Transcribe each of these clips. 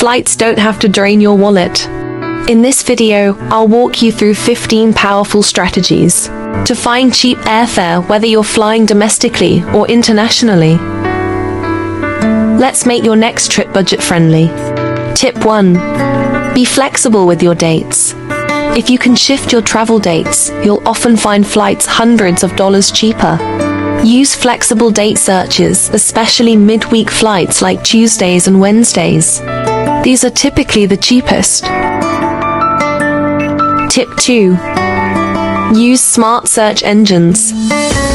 Flights don't have to drain your wallet. In this video, I'll walk you through 15 powerful strategies to find cheap airfare whether you're flying domestically or internationally. Let's make your next trip budget-friendly. Tip 1. Be flexible with your dates. If you can shift your travel dates, you'll often find flights hundreds of dollars cheaper. Use flexible date searches, especially midweek flights like Tuesdays and Wednesdays. These are typically the cheapest. Tip 2. Use smart search engines.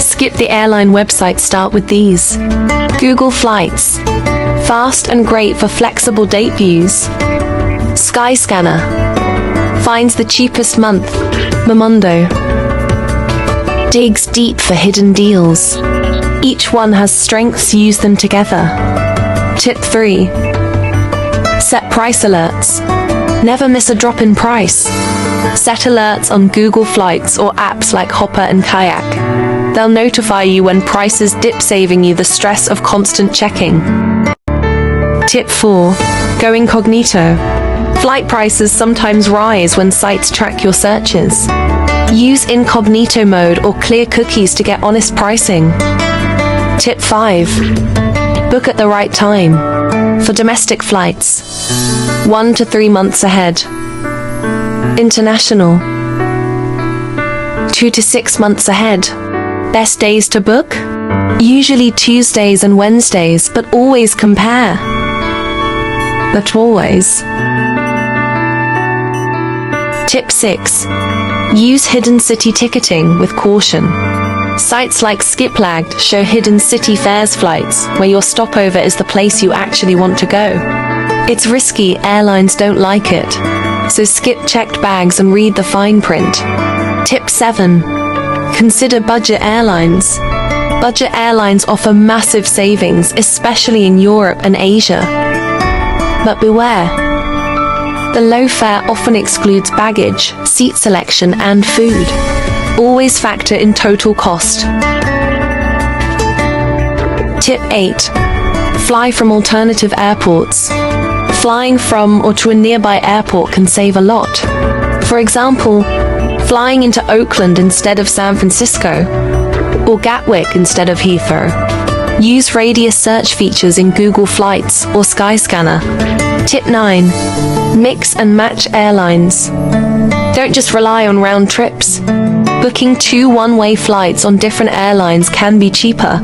Skip the airline website, start with these. Google Flights. Fast and great for flexible date views. Skyscanner. Finds the cheapest month. Momondo. Digs deep for hidden deals. Each one has strengths, use them together. Tip 3. Set price alerts. Never miss a drop in price. Set alerts on Google Flights or apps like Hopper and Kayak. They'll notify you when prices dip, saving you the stress of constant checking. Tip 4. Go incognito. Flight prices sometimes rise when sites track your searches. Use incognito mode or clear cookies to get honest pricing. Tip 5. Book at the right time. For domestic flights, 1 to 3 months ahead. International, 2 to 6 months ahead. Best days to book? Usually Tuesdays and Wednesdays, but always compare. But always. Tip 6. Use hidden city ticketing with caution. Sites like Skiplagged show hidden city fares flights, where your stopover is the place you actually want to go. It's risky, airlines don't like it. So skip checked bags and read the fine print. Tip 7. Consider budget airlines. Budget airlines offer massive savings, especially in Europe and Asia. But beware. The low fare often excludes baggage, seat selection, and food. Always factor in total cost. Tip 8. Fly from alternative airports. Flying from or to a nearby airport can save a lot. For example, flying into Oakland instead of San Francisco, or Gatwick instead of Heathrow. Use radius search features in Google Flights or Skyscanner. Tip 9. Mix and match airlines. Don't just rely on round trips. Booking 2 one-way flights on different airlines can be cheaper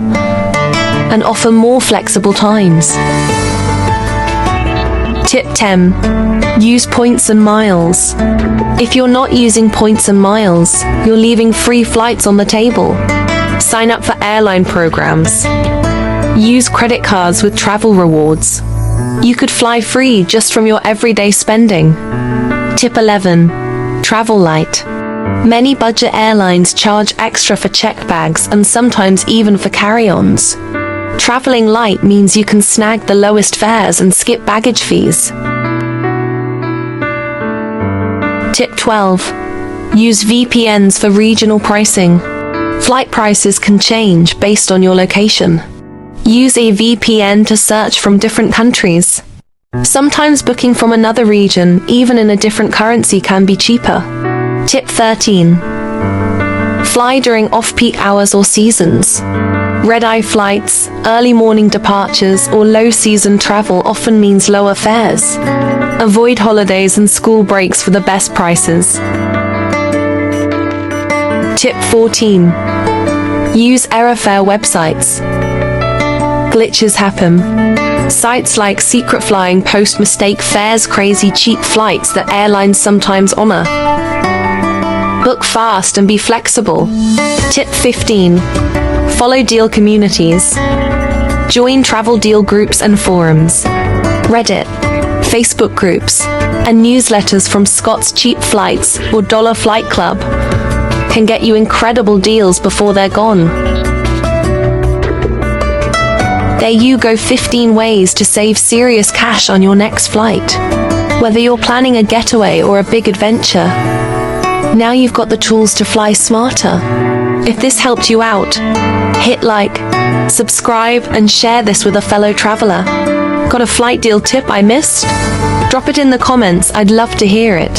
and offer more flexible times. Tip 10. Use points and miles. If you're not using points and miles, you're leaving free flights on the table. Sign up for airline programs. Use credit cards with travel rewards. You could fly free just from your everyday spending. Tip 11. Travel light. Many budget airlines charge extra for checked bags and sometimes even for carry-ons. Traveling light means you can snag the lowest fares and skip baggage fees. Tip 12. Use VPNs for regional pricing. Flight prices can change based on your location. Use a VPN to search from different countries. Sometimes booking from another region, even in a different currency, can be cheaper. Tip 13. Fly during off-peak hours or seasons. Red-eye flights, early morning departures, or low-season travel often means lower fares. Avoid holidays and school breaks for the best prices. Tip 14. Use error-fare websites. Glitches happen. Sites like Secret Flying post mistake fares, crazy cheap flights that airlines sometimes honor. Book fast and be flexible. Tip 15. Follow deal communities. Join travel deal groups and forums. Reddit, Facebook groups, and newsletters from Scott's Cheap Flights or Dollar Flight Club can get you incredible deals before they're gone. There you go, 15 ways to save serious cash on your next flight. Whether you're planning a getaway or a big adventure, now you've got the tools to fly smarter. If this helped you out, hit like, subscribe, and share this with a fellow traveler. Got a flight deal tip I missed? Drop it in the comments, I'd love to hear it.